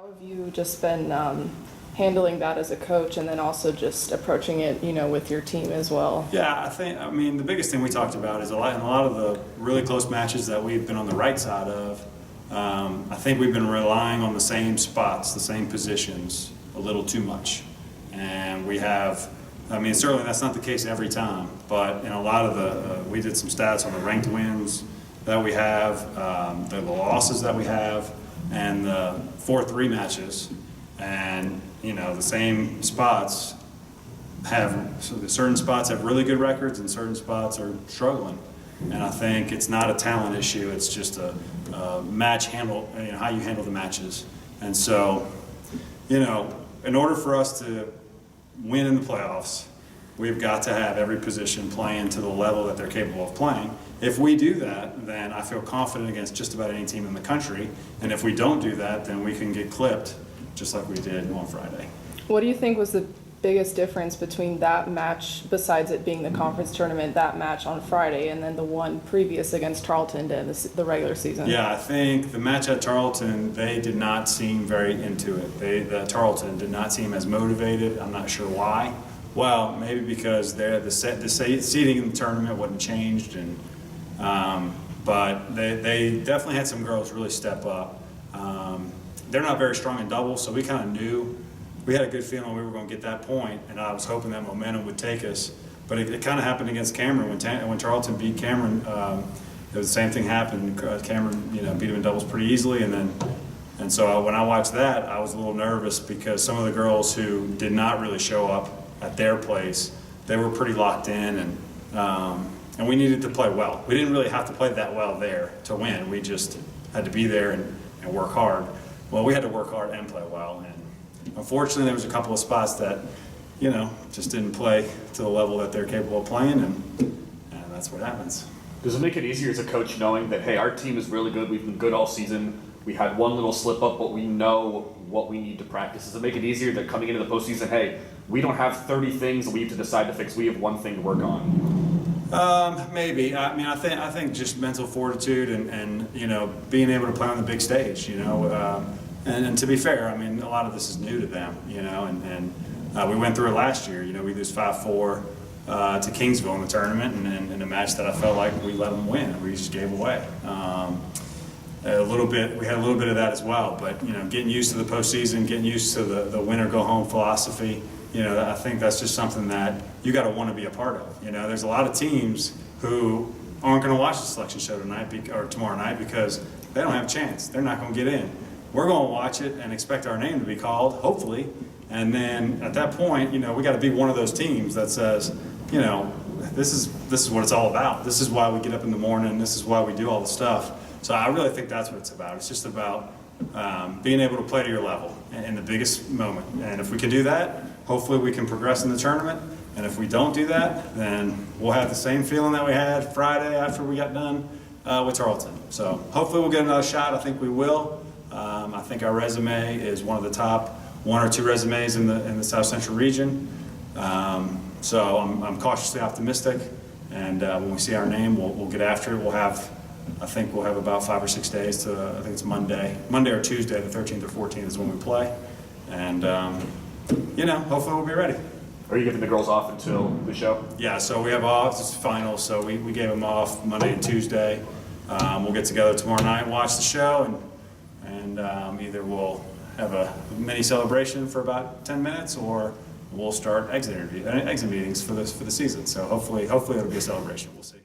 How have you just been handling that as a coach, and then also just approaching it, with your team as well? Yeah, I mean, the biggest thing we talked about is in a lot of the really close matches that we've been on the right side of, I think we've been relying on the same spots, the same positions a little too much. And we have, I mean, certainly that's not the case every time, but in a lot of the, we did some stats on the ranked wins that we have, the losses that we have, and the 4-3 matches. And, the same spots have, so certain spots have really good records and certain spots are struggling. And I think it's not a talent issue, it's just a match handle, how you handle the matches. And so, in order for us to win in the playoffs, we've got to have every position playing to the level that they're capable of playing. If we do that, then I feel confident against just about any team in the country. And if we don't do that, then we can get clipped just like we did on Friday. What do you think was the biggest difference between that match, besides it being the conference tournament, that match on Friday, and then the one previous against Tarleton to end the regular season? Yeah, I think the match at Tarleton, they did not seem very into it. Tarleton did not seem as motivated. I'm not sure why. Well, maybe because the seating in the tournament wasn't changed, and but they definitely had some girls really step up. They're not very strong in doubles, so we kind of knew, we had a good feeling we were going to get that point, and I was hoping that momentum would take us. But it kind of happened against Cameron when Tarleton beat Cameron. It was the same thing happened. Cameron, beat him in doubles pretty easily, and so when I watched that, I was a little nervous because some of the girls who did not really show up at their place, they were pretty locked in, and we needed to play well. We didn't really have to play that well there to win. We just had to be there and work hard. Well, we had to work hard and play well, and unfortunately there was a couple of spots that, just didn't play to the level that they're capable of playing, and that's what happens. Does it make it easier as a coach knowing that, hey, our team is really good, we've been good all season, we had one little slip up, but we know what we need to practice? Does it make it easier that coming into the postseason, hey, we don't have 30 things that we have to decide to fix, we have one thing to work on? Maybe. I mean, I think just mental fortitude and being able to play on the big stage, and to be fair, I mean, a lot of this is new to them, and we went through it last year. We lose 5-4 to Kingsville in the tournament, and in a match that I felt like we let them win. We just gave away. We had a little bit of that as well, but getting used to the postseason, getting used to the win or go home philosophy. I think that's just something that you got to want to be a part of. There's a lot of teams who aren't going to watch the selection show tonight or tomorrow night because they don't have a chance. They're not going to get in. We're going to watch it and expect our name to be called, hopefully. And then at that point, we got to be one of those teams that says, this is what it's all about. This is why we get up in the morning. This is why we do all the stuff. So I really think that's what it's about. It's just about being able to play to your level in the biggest moment. And if we can do that, hopefully we can progress in the tournament. And if we don't do that, then we'll have the same feeling that we had Friday after we got done with Tarleton. So hopefully we'll get another shot. I think we will. I think our resume is one of the top 1 or 2 resumes in the South Central region. So I'm cautiously optimistic. And when we see our name, we'll get after it. I think we'll have about 5 or 6 days to, I think it's Monday or Tuesday, the 13th or 14th is when we play. And, hopefully we'll be ready. Are you giving the girls off until the show? Yeah, so we have off, it's finals, so we gave them off Monday and Tuesday. We'll get together tomorrow night, watch the show, and either we'll have a mini celebration for about 10 minutes or we'll start exit meetings for the season. So hopefully it'll be a celebration. We'll see.